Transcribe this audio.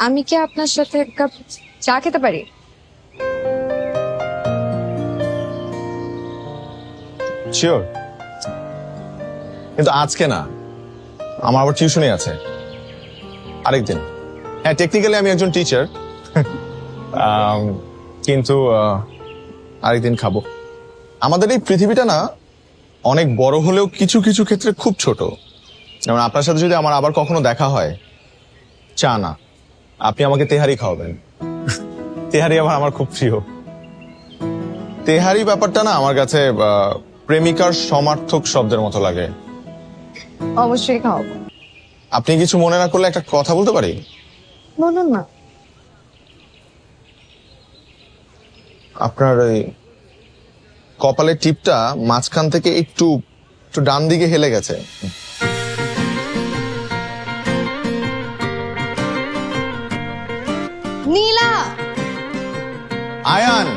আমি কি আপনার সাথে এক কাপ চা খেতে পারি? শিওর, কিন্তু আজকে না, আমার আবার টিউশনই আছে আরেকদিন। হ্যাঁ, টেকনিক্যালি আমি একজন টিচার, কিন্তু আরেকদিন খাবো। আমাদের এই পৃথিবীটা না অনেক বড় হলেও কিছু কিছু ক্ষেত্রে খুব ছোট। যেমন আপনার সাথে যদি আমার আবার কখনো দেখা হয়, চা না, আপনি আমাকে তেহারি খাওয়াবেন। তেহারি আবার আমার খুব প্রিয়। তেহারি ব্যাপারটা না আমার কাছে প্রেমিকার সমার্থক শব্দের মতো লাগে। অবশ্যই খাওয়াবো। আপনি কিছু মনে না করলে একটা কথা বলতে পারি? বলুন না। আপনার ওই কপালের টিপটা মাঝখান থেকে একটু একটু ডান দিকে হেলে গেছে। নীলা, আয়ান,